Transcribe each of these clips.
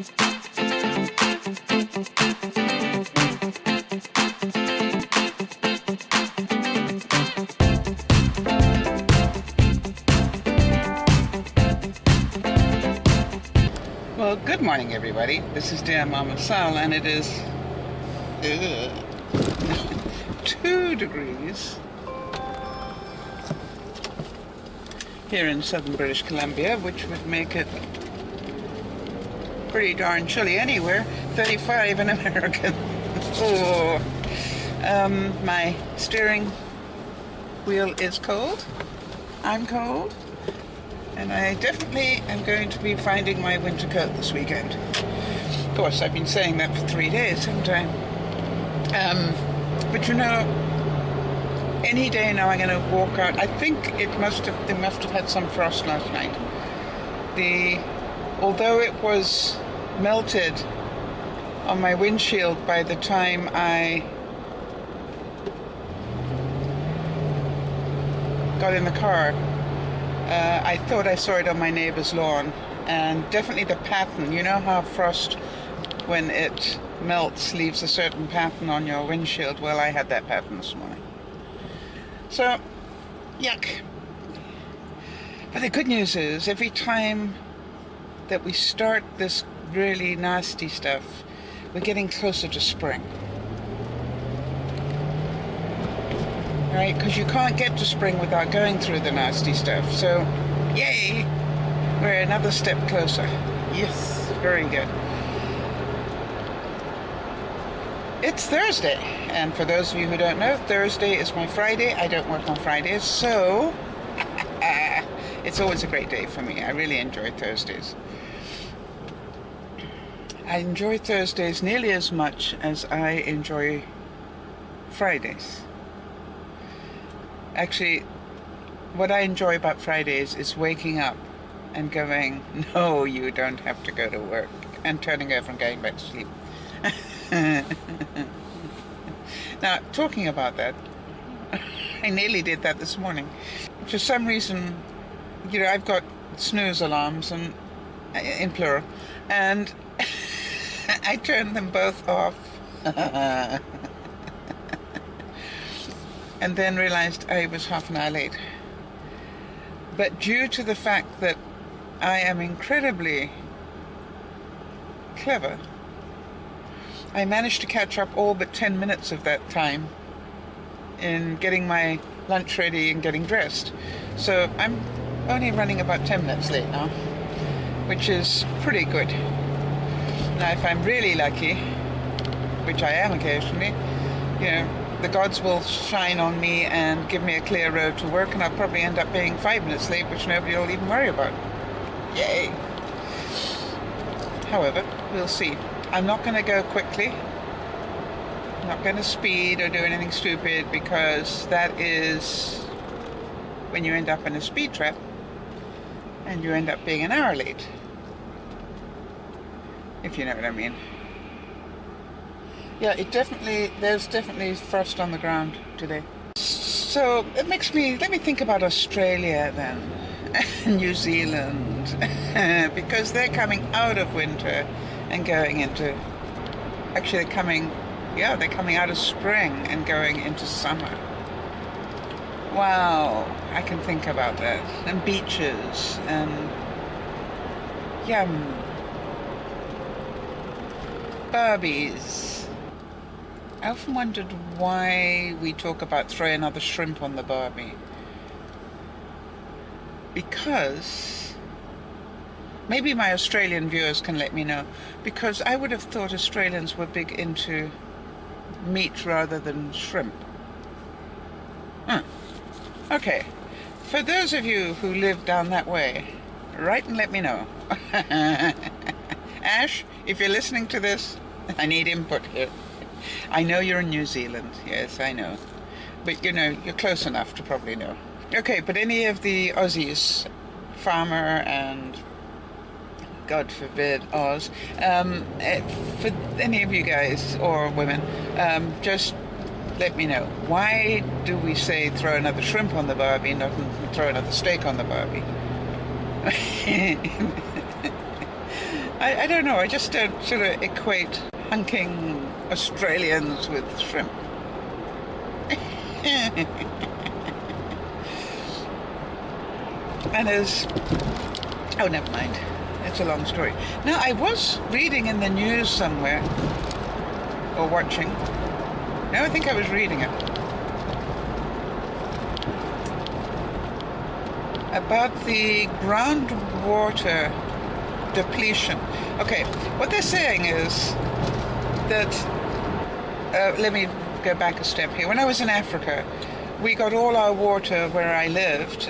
Well, good morning, everybody. This is DearMamaSal, and it is 2 degrees here in southern British Columbia, which would make it pretty darn chilly anywhere. 35 in America. Oh, my steering wheel is cold. I'm cold. And I definitely am going to be finding my winter coat this weekend. Of course, I've been saying that for 3 days, haven't I? But you know, any day now I'm going to walk out. I think they must have had some frost last night. Although it was melted on my windshield by the time I got in the car, I thought I saw it on my neighbor's lawn, and definitely the pattern. You know how frost, when it melts, leaves a certain pattern on your windshield? Well, I had that pattern this morning. So, yuck. But the good news is, every time that we start this really nasty stuff, we're getting closer to spring. Right? Because you can't get to spring without going through the nasty stuff. So, yay! We're another step closer. Yes, very good. It's Thursday, and for those of you who don't know, Thursday is my Friday. I don't work on Fridays, so it's always a great day for me. I really enjoy Thursdays. I enjoy Thursdays nearly as much as I enjoy Fridays. Actually, what I enjoy about Fridays is waking up and going, no, you don't have to go to work, and turning over and going back to sleep. Now, talking about that, I nearly did that this morning. For some reason, you know, I've got snooze alarms, and in plural, and I turned them both off. And then realized I was half an hour late. But due to the fact that I am incredibly clever, I managed to catch up all but 10 minutes of that time in getting my lunch ready and getting dressed. So I'm only running about 10 minutes late now, which is pretty good. Now, if I'm really lucky, which I am occasionally, you know, the gods will shine on me and give me a clear road to work, and I'll probably end up being 5 minutes late, which nobody will even worry about. Yay! However, we'll see. I'm not going to go quickly. I'm not going to speed or do anything stupid, because that is when you end up in a speed trap and you end up being an hour late. If you know what I mean. Yeah, there's definitely frost on the ground today. So it makes me, let me think about Australia then, New Zealand, because they're coming out of winter and going into, actually they're coming out of spring and going into summer. Wow, I can think about that. And beaches, and yum, Barbies. I often wondered why we talk about throwing another shrimp on the Barbie. Because, maybe my Australian viewers can let me know, because I would have thought Australians were big into meat rather than shrimp. Okay, for those of you who live down that way, write and let me know. Ash, if you're listening to this, I need input here. I know you're in New Zealand, yes, I know. But, you know, you're close enough to probably know. Okay, but any of the Aussies, farmer and, God forbid, Oz, for any of you guys, or women, just let me know. Why do we say throw another shrimp on the Barbie, not throw another steak on the Barbie? I don't know, I just don't sort of equate hunking Australians with shrimp. And there's... oh, never mind. It's a long story. Now, I was reading in the news somewhere, or watching. No, I think I was reading it. About the groundwater depletion. Okay, what they're saying is that... let me go back a step here. When I was in Africa, we got all our water where I lived,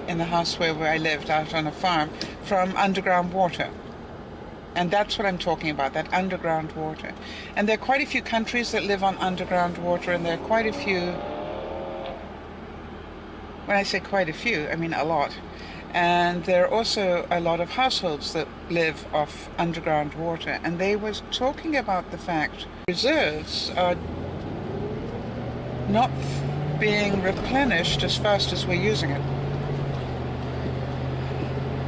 in the house where I lived, out on a farm, from underground water. And that's what I'm talking about, that underground water. And there are quite a few countries that live on underground water, and there are quite a few... when I say quite a few, I mean a lot. And there are also a lot of households that live off underground water. And they were talking about the fact reserves are not being replenished as fast as we're using it.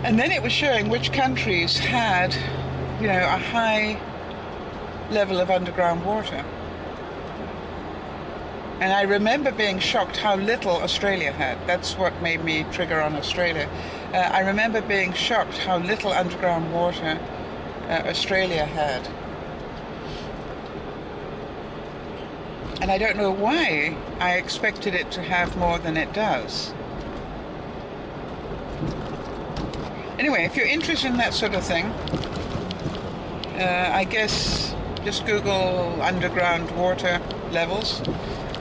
And then it was showing which countries had, you know, a high level of underground water. And I remember being shocked how little Australia had. That's what made me trigger on Australia. I remember being shocked how little underground water Australia had. And I don't know why I expected it to have more than it does. Anyway, if you're interested in that sort of thing, I guess just Google underground water levels.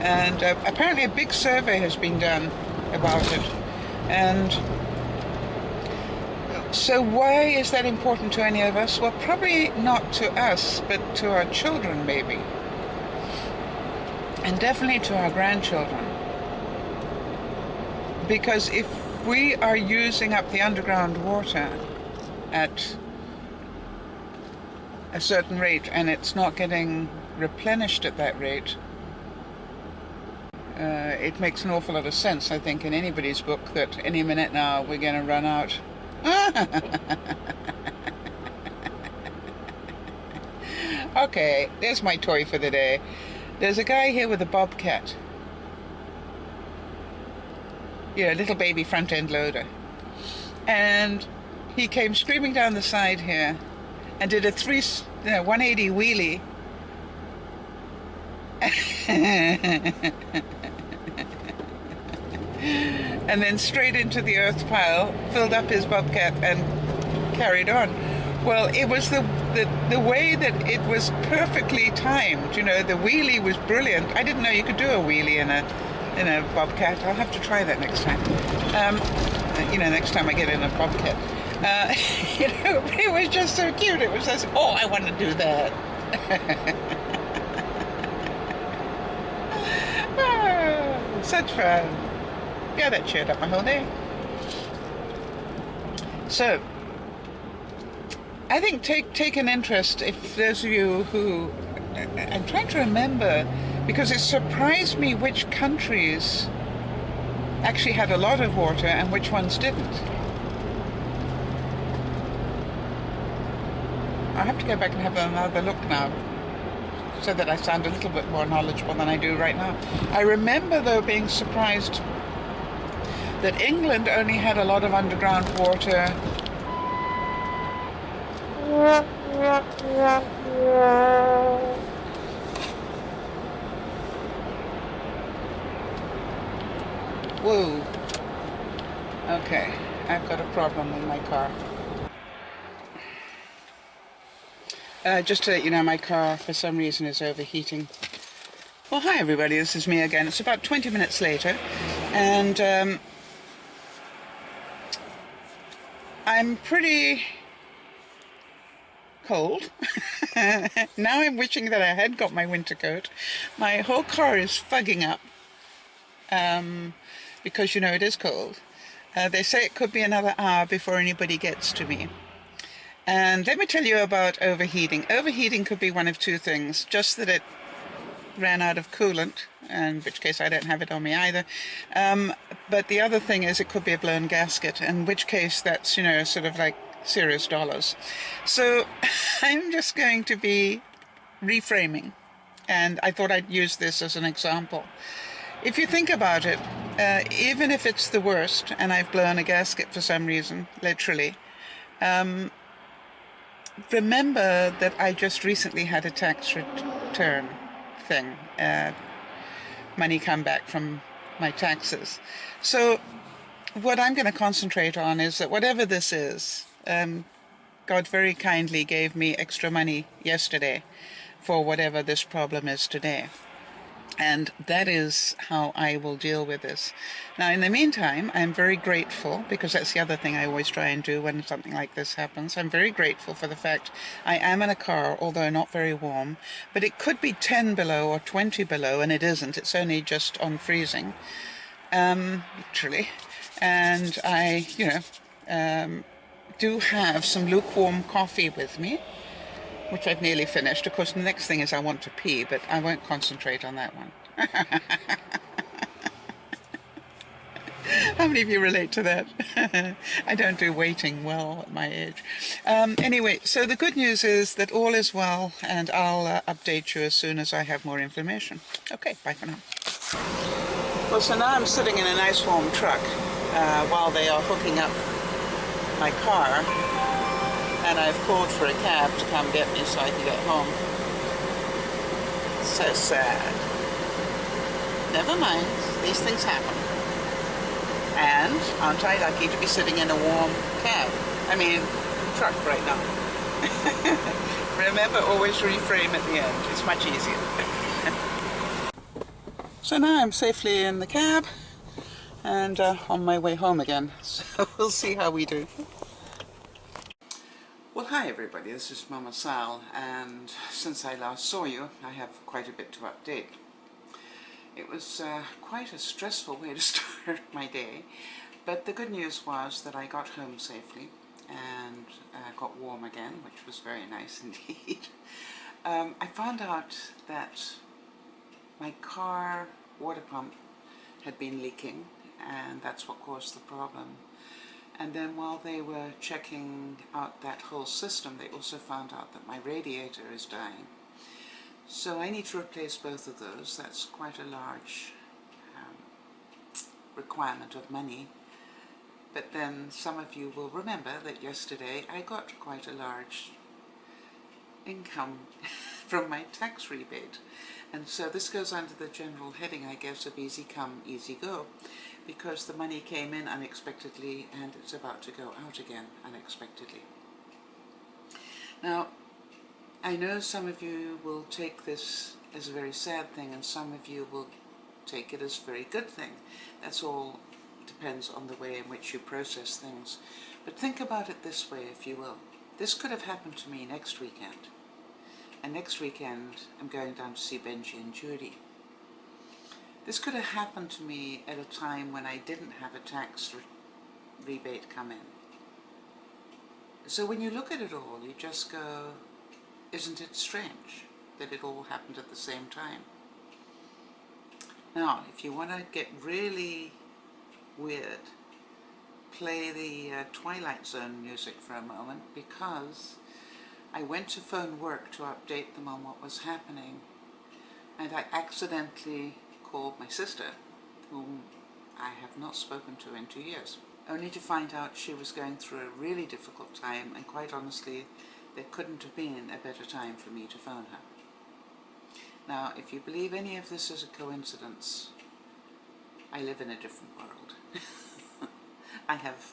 And apparently a big survey has been done about it. And so why is that important to any of us? Well, probably not to us, but to our children maybe. And definitely to our grandchildren. Because if we are using up the underground water at a certain rate and it's not getting replenished at that rate, it makes an awful lot of sense, I think, in anybody's book that any minute now we're going to run out. Okay, there's my toy for the day. There's a guy here with a bobcat. Yeah, a little baby front-end loader. And he came screaming down the side here and did a 180 wheelie. And then straight into the earth pile, filled up his bobcat and carried on. Well, it was the way that it was perfectly timed. You know, the wheelie was brilliant. I didn't know you could do a wheelie in a bobcat. I'll have to try that next time. You know, next time I get in a bobcat. You know, it was just so cute. It was just, oh, I want to do that. Oh, such fun. Yeah, that cheered up my whole day. So, I think take an interest, if those of you who... I'm trying to remember, because it surprised me which countries actually had a lot of water and which ones didn't. I'll have to go back and have another look now, so that I sound a little bit more knowledgeable than I do right now. I remember, though, being surprised that England only had a lot of underground water. Whoa. Okay, I've got a problem with my car. Just to let you know, my car for some reason is overheating. Well, hi everybody, this is me again. It's about 20 minutes later, and I'm pretty cold. Now I'm wishing that I had got my winter coat. My whole car is fogging up, because, you know, it is cold. They say it could be another hour before anybody gets to me. And let me tell you about overheating. Overheating could be one of two things. Just that it ran out of coolant, in which case I don't have it on me either. But the other thing is it could be a blown gasket, in which case that's, you know, sort of like serious dollars. So I'm just going to be reframing, and I thought I'd use this as an example. If you think about it, even if it's the worst and I've blown a gasket for some reason, literally, remember that I just recently had a tax return thing, money come back from my taxes. So what I'm going to concentrate on is that whatever this is, God very kindly gave me extra money yesterday for whatever this problem is today. And that is how I will deal with this. Now, in the meantime, I'm very grateful, because that's the other thing I always try and do when something like this happens. I'm very grateful for the fact I am in a car, although not very warm, but it could be 10 below or 20 below, and it isn't. It's only just on freezing, literally. And I, do have some lukewarm coffee with me, which I've nearly finished. Of course, the next thing is I want to pee, but I won't concentrate on that one. How many of you relate to that? I don't do waiting well at my age. Anyway, so the good news is that all is well, and I'll update you as soon as I have more information. Okay, bye for now. Well, so now I'm sitting in a nice warm truck while they are hooking up my car, and I've called for a cab to come get me so I can get home. So sad. Never mind, these things happen. And aren't I lucky to be sitting in a warm truck right now. Remember, always reframe at the end. It's much easier. So now I'm safely in the cab and on my way home again. So we'll see how we do. Well, hi everybody, this is Mama Sal, and since I last saw you, I have quite a bit to update. It was quite a stressful way to start my day, but the good news was that I got home safely and got warm again, which was very nice indeed. I found out that my car water pump had been leaking, and that's what caused the problem. And then while they were checking out that whole system, they also found out that my radiator is dying. So I need to replace both of those. That's quite a large requirement of money. But then some of you will remember that yesterday I got quite a large income from my tax rebate. And so this goes under the general heading, I guess, of easy come, easy go, because the money came in unexpectedly and it's about to go out again unexpectedly. Now, I know some of you will take this as a very sad thing, and some of you will take it as a very good thing. That's all depends on the way in which you process things. But think about it this way, if you will. This could have happened to me next weekend. And next weekend I'm going down to see Benji and Judy. This could have happened to me at a time when I didn't have a tax rebate come in. So when you look at it all, you just go, isn't it strange that it all happened at the same time? Now, if you want to get really weird, play the Twilight Zone music for a moment, because I went to phone work to update them on what was happening, and I accidentally called my sister, whom I have not spoken to in 2 years, only to find out she was going through a really difficult time, and quite honestly, there couldn't have been a better time for me to phone her. Now, if you believe any of this is a coincidence, I live in a different world. I have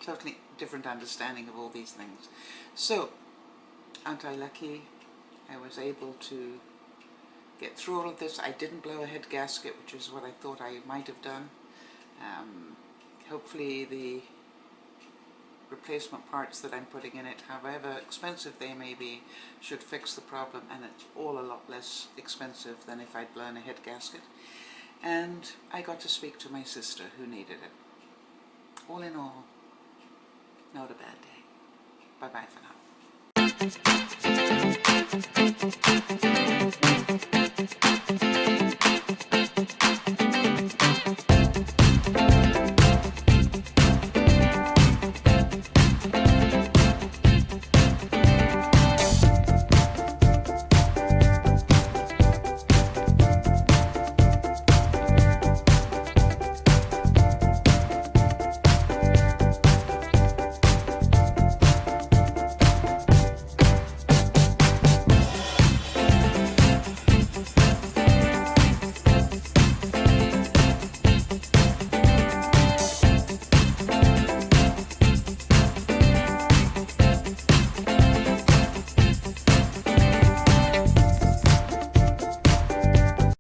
totally different understanding of all these things. So, aren't I lucky? I was able to get through all of this. I didn't blow a head gasket, which is what I thought I might have done. Hopefully the replacement parts that I'm putting in it, however expensive they may be, should fix the problem, and it's all a lot less expensive than if I'd blown a head gasket. And I got to speak to my sister who needed it. All in all, not a bad day. Bye-bye for now.